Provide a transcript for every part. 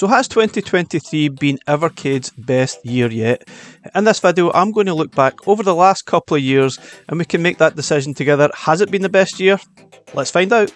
So has 2023 been Evercade's best year yet? In this video I'm going to look back over the last couple of years and we can make that decision together. Has it been the best year? Let's find out.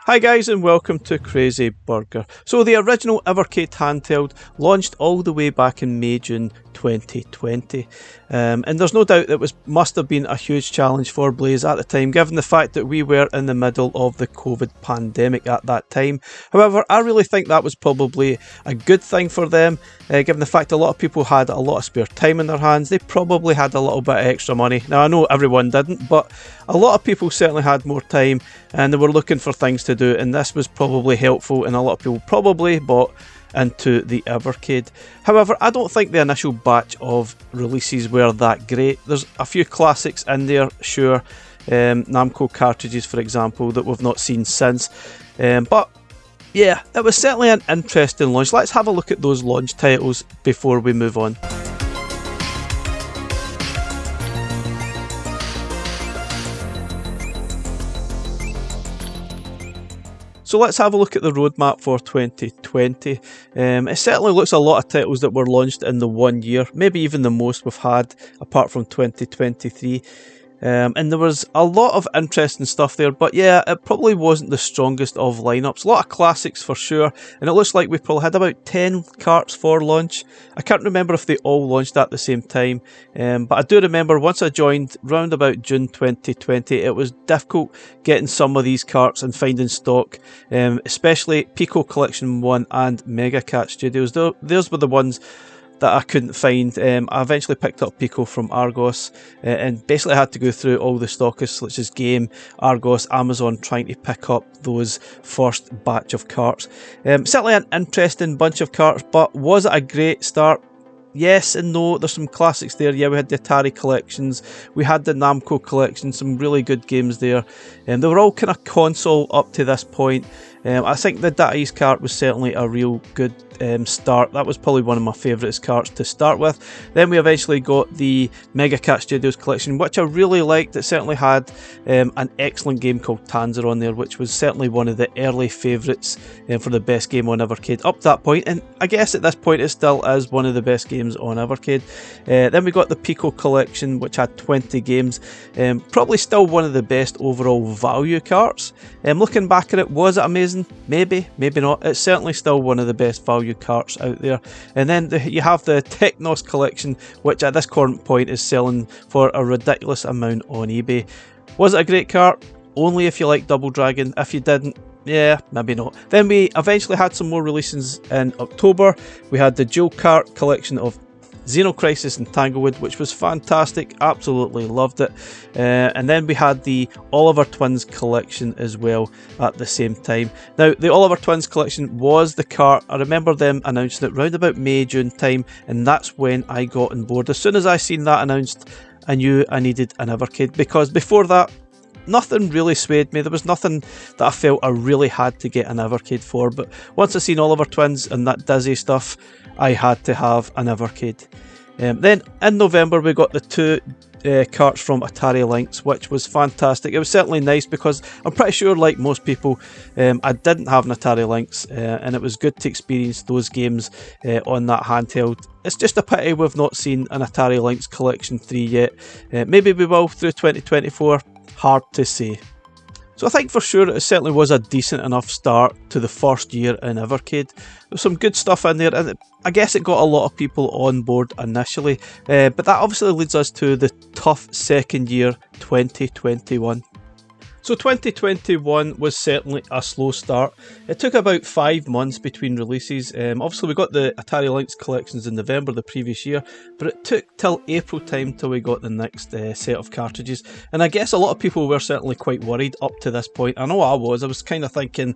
Hi guys and welcome to Crazy Burger. So the original Evercade handheld launched all the way back in May-June 2020 and there's no doubt it must have been a huge challenge for Blaze at the time, given the fact that we were in the middle of the COVID pandemic at that time. However, I really think that was probably a good thing for them, given the fact a lot of people had a lot of spare time in their hands. They probably had a little bit of extra money. Now I know everyone didn't, but a lot of people certainly had more time and they were looking for things to do, and this was probably helpful, and a lot of people probably bought into the Evercade. However, I don't think the initial batch of releases were that great. There's a few classics in there, sure, Namco cartridges for example that we've not seen since, but yeah, it was certainly an interesting launch. Let's have a look at those launch titles before we move on. So let's have a look at the roadmap for 2020. It certainly looks a lot of titles that were launched in the 1 year, maybe even the most we've had apart from 2023. And there was a lot of interesting stuff there, but yeah, it probably wasn't the strongest of lineups. A lot of classics for sure, and it looks like we probably had about 10 carts for launch. I can't remember if they all launched at the same time, but I do remember once I joined round about June 2020, it was difficult getting some of these carts and finding stock, especially Pico Collection 1 and Mega Cat Studios. Those were the ones that I couldn't find. I eventually picked up Pico from Argos and basically had to go through all the stockists such as Game, Argos, Amazon, trying to pick up those first batch of carts. Certainly an interesting bunch of carts, but was it a great start? Yes and no. There's some classics there. Yeah, we had the Atari collections, we had the Namco collection, some really good games there, and they were all kind of console up to this point. I think the Data East cart was certainly a real good start. That was probably one of my favourite carts to start with. Then we eventually got the Mega Cat Studios collection, which I really liked. It certainly had an excellent game called Tanzer on there, which was certainly one of the early favourites for the best game on Evercade up to that point, and I guess at this point it still is one of the best games on Evercade. Then we got the Pico collection, which had 20 games, probably still one of the best overall value carts. Looking back at it, was it amazing? Maybe, maybe not. It's certainly still one of the best value carts out there. And then you have the Technos collection, which at this current point is selling for a ridiculous amount on eBay. Was it a great cart? Only if you like Double Dragon. If you didn't, yeah, maybe not. Then we eventually had some more releases in October. We had the Dual Cart collection of Xenocrisis and Tanglewood, which was fantastic, absolutely loved it. And then we had the Oliver Twins collection as well at the same time. Now, the Oliver Twins collection was the cart. I remember them announcing it round about May, June time, and that's when I got on board. As soon as I seen that announced, I knew I needed an Evercade, because before that, nothing really swayed me. There was nothing that I felt I really had to get an Evercade for, but once I seen Oliver Twins and that Dizzy stuff, I had to have an Evercade. Then in November we got the two carts from Atari Lynx, which was fantastic. It was certainly nice because I'm pretty sure, like most people, I didn't have an Atari Lynx, and it was good to experience those games on that handheld. It's just a pity we've not seen an Atari Lynx Collection 3 yet. Maybe we will through 2024, hard to say. So I think for sure it certainly was a decent enough start to the first year in Evercade. There was some good stuff in there, and I guess it got a lot of people on board initially, but that obviously leads us to the tough second year, 2021. So 2021 was certainly a slow start. It took about 5 months between releases. Obviously we got the Atari Lynx collections in November the previous year, but it took till April time till we got the next set of cartridges. And I guess a lot of people were certainly quite worried up to this point. I know I was kind of thinking,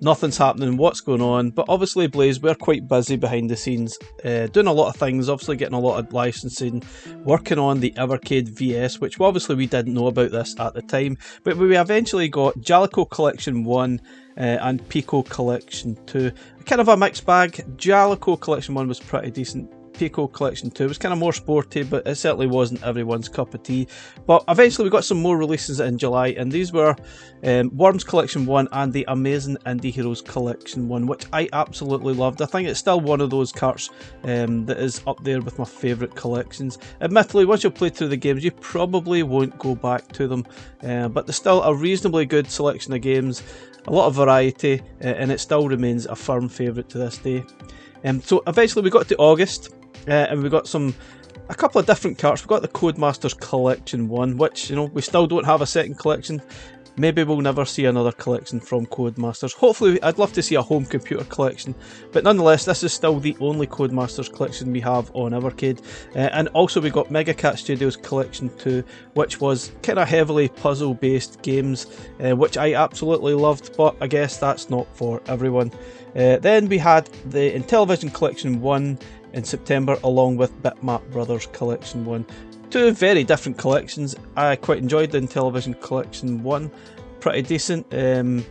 nothing's happening, what's going on? But obviously Blaze, we're quite busy behind the scenes, doing a lot of things, obviously getting a lot of licensing, working on the Evercade VS, which obviously we didn't know about this at the time, but we eventually got Jalico Collection 1 and Pico Collection 2. Kind of a mixed bag. Jalico Collection 1 was pretty decent. Pico Collection 2 was kind of more sporty, but it certainly wasn't everyone's cup of tea. But eventually we got some more releases in July, and these were Worms Collection 1 and the Amazing Indie Heroes Collection 1, which I absolutely loved. I think it's still one of those carts that is up there with my favourite collections. Admittedly, once you've played through the games, you probably won't go back to them, but there's still a reasonably good selection of games, a lot of variety, and it still remains a firm favourite to this day. So eventually we got to August, and we got a couple of different carts. We got the Codemasters Collection 1, which, you know, we still don't have a second collection. Maybe we'll never see another collection from Codemasters. Hopefully, I'd love to see a home computer collection, but nonetheless, this is still the only Codemasters collection we have on Evercade. And also we got Mega Cat Studios Collection 2, which was kind of heavily puzzle-based games, which I absolutely loved, but I guess that's not for everyone. Then we had the Intellivision Collection 1 in September, along with Bitmap Brothers Collection 1. Two very different collections. I quite enjoyed the Intellivision Collection 1, pretty decent, and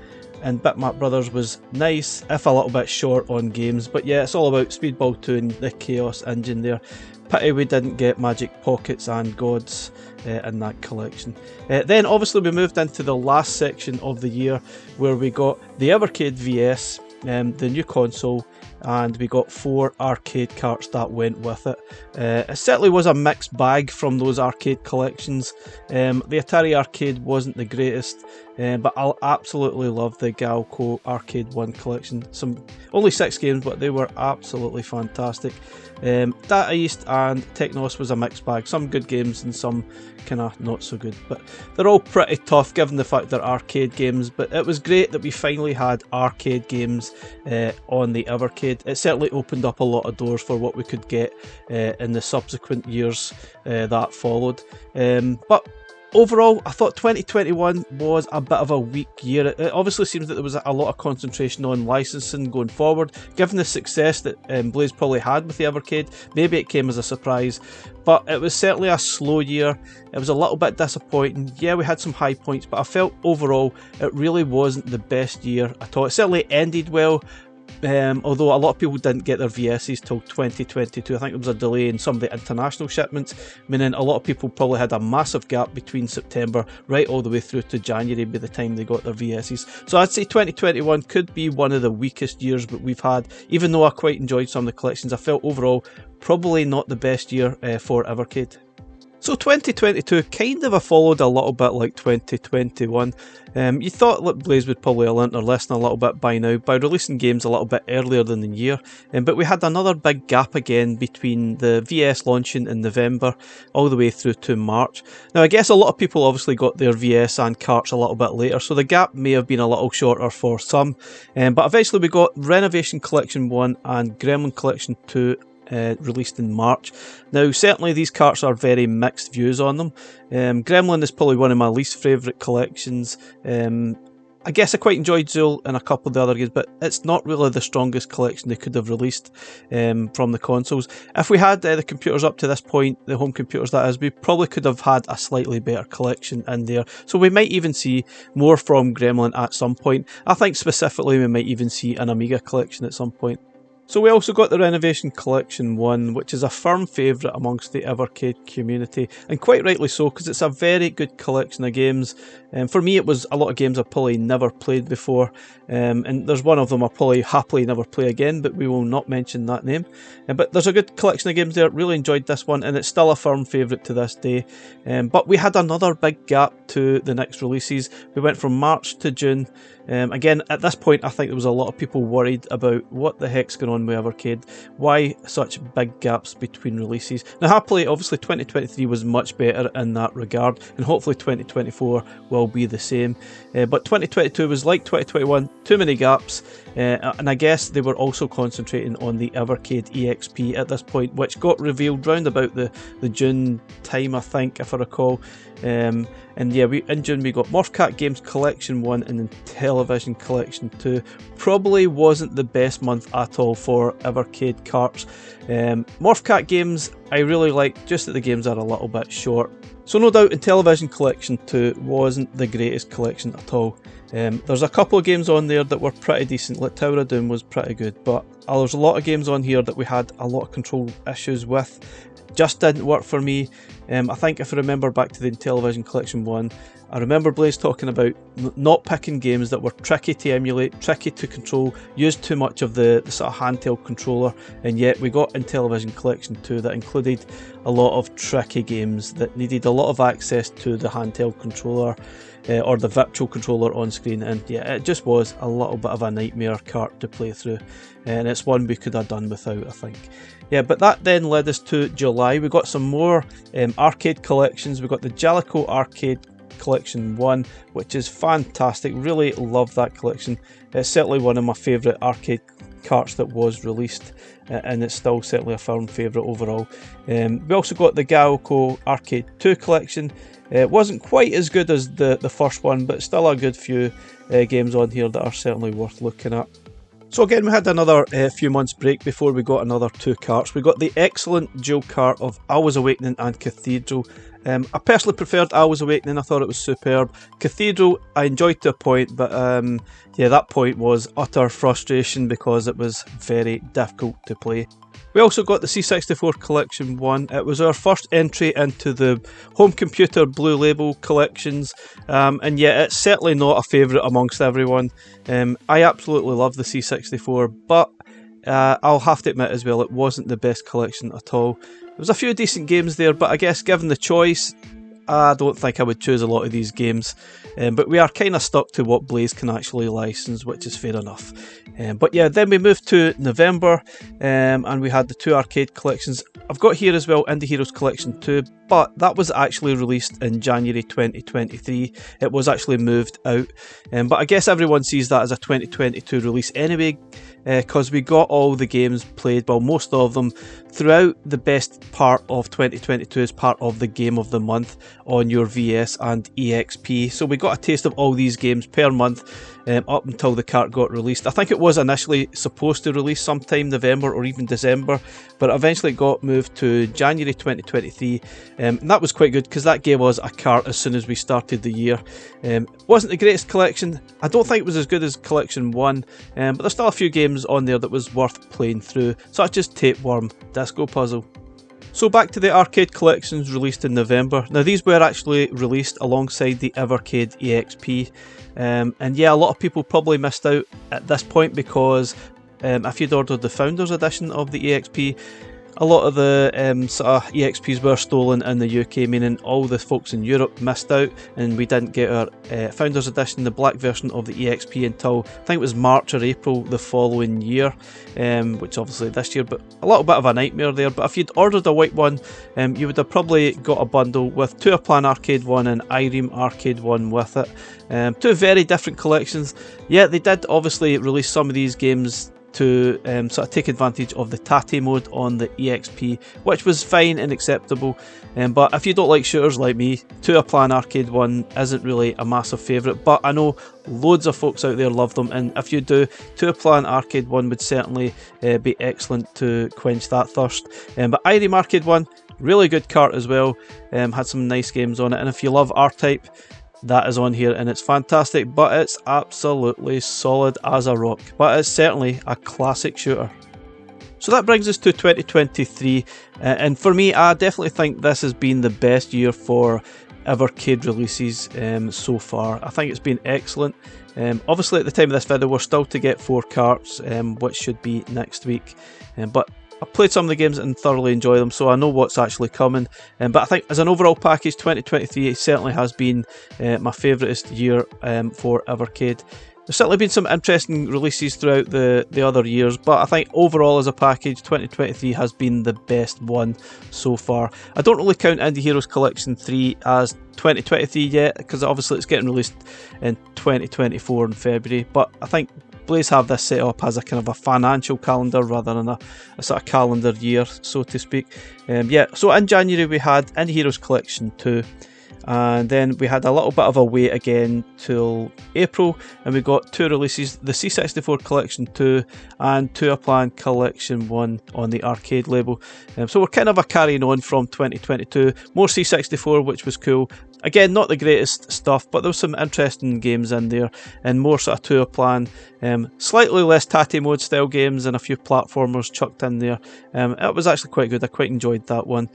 Bitmap Brothers was nice, if a little bit short on games, but yeah, it's all about Speedball 2 and the Chaos engine there. Pity we didn't get Magic Pockets and Gods in that collection. Then obviously we moved into the last section of the year, where we got the Evercade VS, the new console, and we got 4 arcade carts that went with it. It certainly was a mixed bag from those arcade collections. The Atari Arcade wasn't the greatest, but I absolutely love the Galco Arcade 1 collection. Only 6 games, but they were absolutely fantastic. Data East and Technos was a mixed bag. Some good games and some kind of not so good, but they're all pretty tough given the fact they're arcade games. But it was great that we finally had arcade games on the Evercade. It certainly opened up a lot of doors for what we could get in the subsequent years that followed. But overall, I thought 2021 was a bit of a weak year. It obviously seems that there was a lot of concentration on licensing going forward. Given the success that Blaze probably had with the Evercade, maybe it came as a surprise, but it was certainly a slow year. It was a little bit disappointing. Yeah, we had some high points, but I felt overall it really wasn't the best year at all. It certainly ended well, although a lot of people didn't get their VSs till 2022. I think there was a delay in some of the international shipments, meaning a lot of people probably had a massive gap between September right all the way through to January by the time they got their VSs. So I'd say 2021 could be one of the weakest years that we've had. Even though I quite enjoyed some of the collections, I felt overall probably not the best year for Evercade. So 2022 kind of followed a little bit like 2021. You thought that Blaze would probably have learnt their lesson a little bit by now by releasing games a little bit earlier than the year, but we had another big gap again between the VS launching in November all the way through to March. Now I guess a lot of people obviously got their VS and carts a little bit later, so the gap may have been a little shorter for some, but eventually we got Renovation Collection 1 and Gremlin Collection 2 released in March. Now certainly these carts are very mixed views on them. Gremlin is probably one of my least favourite collections. I guess I quite enjoyed Zool and a couple of the other games, but it's not really the strongest collection they could have released from the consoles. If we had the computers up to this point, the home computers that is, we probably could have had a slightly better collection in there. So we might even see more from Gremlin at some point. I think specifically we might even see an Amiga collection at some point. So we also got the Renovation Collection 1, which is a firm favourite amongst the Evercade community, and quite rightly so, because it's a very good collection of games. For me, it was a lot of games I've probably never played before, and there's one of them I'll probably happily never play again, but we will not mention that name. But there's a good collection of games there. Really enjoyed this one, and it's still a firm favourite to this day. But we had another big gap to the next releases. We went from March to June. Again, at this point, I think there was a lot of people worried about what the heck's going on with Evercade. Why such big gaps between releases? Now, happily, obviously, 2023 was much better in that regard, and hopefully 2024 will be the same. But 2022 was like 2021, too many gaps, and I guess they were also concentrating on the Evercade EXP at this point, which got revealed round about the June time, I think, if I recall. And yeah, in June we got Morphcat Games Collection 1 and then Television Collection 2. Probably wasn't the best month at all for Evercade carts. Morphcat Games I really like, just that the games are a little bit short. So no doubt in Television Collection 2 wasn't the greatest collection at all. There's a couple of games on there that were pretty decent, like Tower of Doom was pretty good, but there's a lot of games on here that we had a lot of control issues with. Just didn't work for me. I think if I remember back to the Television Collection 1, I remember Blaze talking about not picking games that were tricky to emulate, tricky to control, used too much of the sort of handheld controller, and yet we got in Television Collection 2 that included a lot of tricky games that needed a lot of access to the handheld controller or the virtual controller on screen, and yeah, it just was a little bit of a nightmare cart to play through, and it's one we could have done without, I think. Yeah, but that then led us to July. We got some more arcade collections. We got the Jellico Arcade Collection 1, which is fantastic. Really love that collection. It's certainly one of my favourite arcade carts that was released, and it's still certainly a firm favourite overall. We also got the Galco Arcade 2 collection. It wasn't quite as good as the first one, but still a good few games on here that are certainly worth looking at. So again, we had another few months break before we got another two carts. We got the excellent dual cart of Always Awakening and Cathedral. I personally preferred Always Awakening. I thought it was superb. Cathedral I enjoyed to a point, but yeah, that point was utter frustration because it was very difficult to play. We also got the C64 Collection 1. It was our first entry into the home computer Blue Label collections, and yet it's certainly not a favourite amongst everyone. I absolutely love the C64, but I'll have to admit as well, it wasn't the best collection at all. There was a few decent games there, but I guess given the choice, I don't think I would choose a lot of these games, but we are kind of stuck to what Blaze can actually license, which is fair enough. But yeah, then we moved to November, and we had the two arcade collections. I've got here as well Indie Heroes Collection 2, but that was actually released in January 2023. It was actually moved out, but I guess everyone sees that as a 2022 release anyway, because we got all the games played, well, most of them, throughout the best part of 2022 as part of the Game of the Month on your VS and EXP. So we got a taste of all these games per month up until the cart got released. I think it was initially supposed to release sometime November or even December, but eventually it got moved to January 2023, and that was quite good because that gave us a cart as soon as we started the year. Wasn't the greatest collection. I don't think it was as good as Collection 1, but there's still a few games on there that was worth playing through, such as Tapeworm Disco Puzzle. So back to the arcade collections released in November. Now these were actually released alongside the Evercade EXP, and yeah, a lot of people probably missed out at this point because if you'd ordered the Founders Edition of the EXP, a lot of the sort of EXPs were stolen in the UK, meaning all the folks in Europe missed out, and we didn't get our Founders Edition, the black version of the EXP, until I think it was March or April the following year, which obviously this year, but a little bit of a nightmare there. But if you'd ordered a white one, you would have probably got a bundle with Tour Plan Arcade 1 and Ireme Arcade 1 with it. Two very different collections. Yeah, they did obviously release some of these games to sort of take advantage of the Tate mode on the EXP, which was fine and acceptable, but if you don't like shooters like me, Tour Plan Arcade 1 isn't really a massive favourite, but I know loads of folks out there love them, and if you do, Tour Plan Arcade 1 would certainly be excellent to quench that thirst. But Ireme Arcade 1, really good cart as well, had some nice games on it, and if you love R-Type, that is on here and it's fantastic, but it's absolutely solid as a rock. But it's certainly a classic shooter. So that brings us to 2023, and for me, I definitely think this has been the best year for Evercade releases so far. I think it's been excellent. Obviously at the time of this video we're still to get 4 carts, which should be next week, but I've played some of the games and thoroughly enjoy them, so I know what's actually coming. But I think as an overall package, 2023 certainly has been my favouriteest year for Evercade. There's certainly been some interesting releases throughout the other years, but I think overall as a package, 2023 has been the best one so far. I don't really count Indie Heroes Collection 3 as 2023 yet, because obviously it's getting released in 2024 in February, but I think Blaze have this set up as a kind of a financial calendar rather than a sort of calendar year, so to speak. Yeah, so in January we had Indie Heroes Collection 2. And then we had a little bit of a wait again till April, and we got 2 releases, the C64 Collection 2 and Plan Collection 1 on the arcade label. So we're kind of a carrying on from 2022, more C64, which was cool. Again, not the greatest stuff, but there was some interesting games in there, and more sort of tour plan, slightly less tatty mode style games, and a few platformers chucked in there. It was actually quite good, I quite enjoyed that one.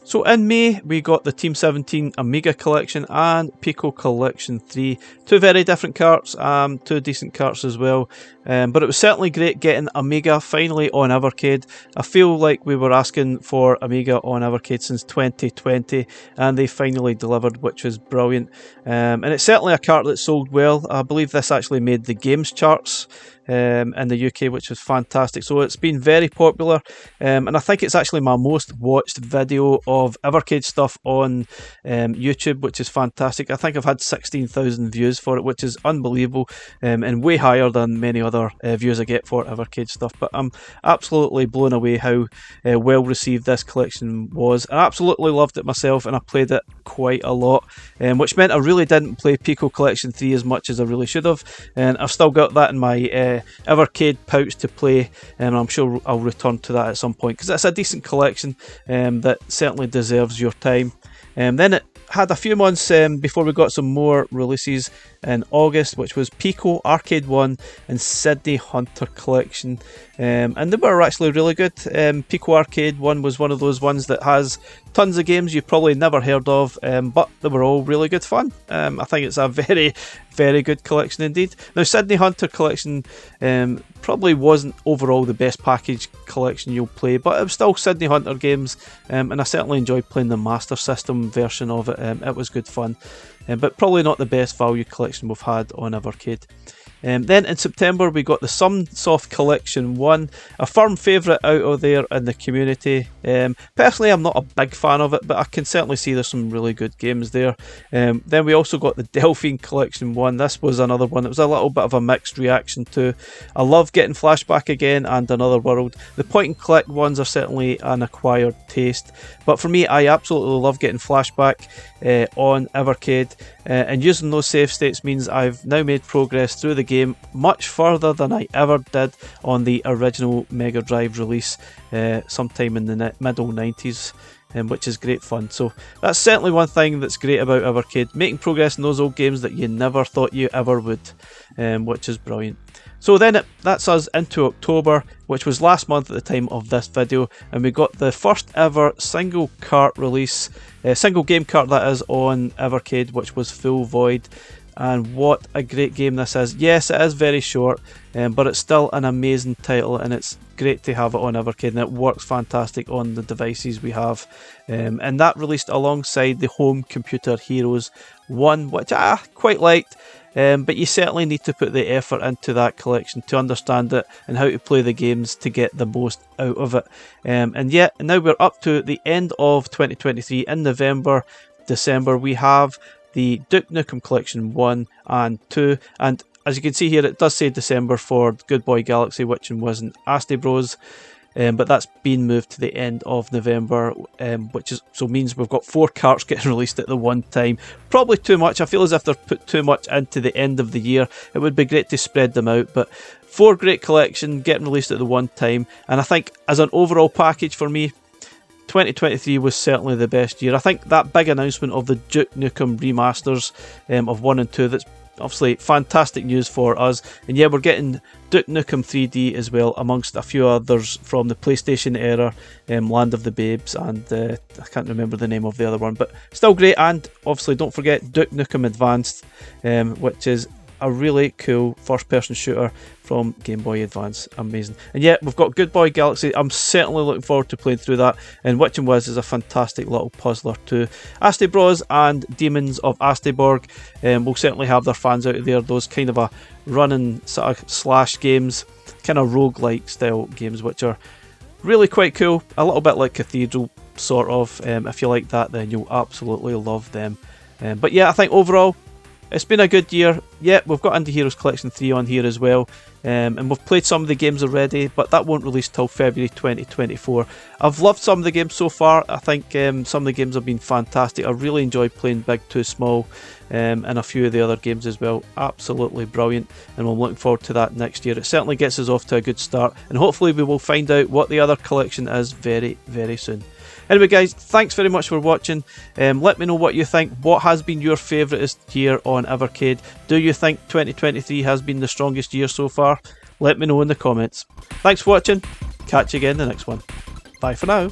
So in May, we got the Team 17 Amiga Collection and Pico Collection 3. 2 very different carts, 2 decent carts as well. But it was certainly great getting Amiga finally on Evercade. I feel like we were asking for Amiga on Evercade since 2020, and they finally delivered, which was brilliant. And it's certainly a cart that sold well. I believe this actually made the games charts in the UK, which was fantastic. So it's been very popular, and I think it's actually my most watched video of Evercade stuff on YouTube, which is fantastic. I think I've had 16,000 views for it, which is unbelievable, and way higher than many other views I get for Evercade stuff. But I'm absolutely blown away how well received this collection was. I absolutely loved it myself, and I played it quite a lot, which meant I really didn't play Pico Collection 3 as much as I really should have, and I've still got that in my Evercade pouch to play, and I'm sure I'll return to that at some point because it's a decent collection that certainly deserves your time. Then it had a few months before we got some more releases in August, which was Pico Arcade 1 and Sydney Hunter Collection, and they were actually really good. Pico Arcade 1 was one of those ones that has tons of games you've probably never heard of, but they were all really good fun. I think it's a very good collection indeed. Now, Sydney Hunter Collection probably wasn't overall the best package collection you'll play, but it was still Sydney Hunter games, and I certainly enjoyed playing the Master System version of it. It was good fun, but probably not the best value collection we've had on Evercade. Then in September we got the Sunsoft Collection 1, a firm favourite out of there in the community. Personally, I'm not a big fan of it, but I can certainly see there's some really good games there. Then we also got the Delphine Collection 1. This was another one that was a little bit of a mixed reaction to. I love getting Flashback again and Another World. The point and click ones are certainly an acquired taste, but for me, I absolutely love getting Flashback on Evercade, and using those save states means I've now made progress through the game much further than I ever did on the original Mega Drive release sometime in the middle 90s, which is great fun. So that's certainly one thing that's great about Evercade, making progress in those old games that you never thought you ever would, which is brilliant. So then that's us into October, which was last month at the time of this video, and we got the first ever single cart release, single game cart that is, on Evercade, which was Full Void. And what a great game this is. Yes, it is very short, but it's still an amazing title, and it's great to have it on Evercade, and it works fantastic on the devices we have. And that released alongside the Home Computer Heroes 1, which I quite liked. But you certainly need to put the effort into that collection to understand it and how to play the games to get the most out of it. And yet, now we're up to the end of 2023. In November, December, we have the Duke Nukem Collection 1 and 2. And as you can see here, it does say December for Good Boy Galaxy, which wasn't Asti Bros. But that's been moved to the end of November, which means we've got 4 carts getting released at the one time. Probably too much. I feel as if they've put too much into the end of the year. It would be great to spread them out, but 4 great collection getting released at the one time. And I think as an overall package for me, 2023 was certainly the best year. I think that big announcement of the Duke Nukem remasters of 1 and 2, that's obviously fantastic news for us. And yeah, we're getting Duke Nukem 3D as well, amongst a few others from the PlayStation era, Land of the Babes, and I can't remember the name of the other one, but still great. And obviously don't forget Duke Nukem Advanced, which is a really cool first-person shooter from Game Boy Advance. Amazing. And yeah, we've got Good Boy Galaxy. I'm certainly looking forward to playing through that, and Witching Wiz is a fantastic little puzzler too. Asti Bros and Demons of Astiborg will certainly have their fans out there. Those kind of a running sort of slash games, kind of roguelike style games, which are really quite cool. A little bit like Cathedral, sort of. If you like that, then you'll absolutely love them. But yeah, I think overall, it's been a good year. Yeah, we've got Indie Heroes Collection 3 on here as well, and we've played some of the games already, but that won't release till February 2024. I've loved some of the games so far. I think some of the games have been fantastic. I really enjoyed playing Big 2 Small, and a few of the other games as well. Absolutely brilliant, and I'm looking forward to that next year. It certainly gets us off to a good start, and hopefully we will find out what the other collection is very, very soon. Anyway guys, thanks very much for watching. Let me know what you think. What has been your favouriteest year on Evercade? Do you think 2023 has been the strongest year so far? Let me know in the comments. Thanks for watching. Catch you again in the next one. Bye for now.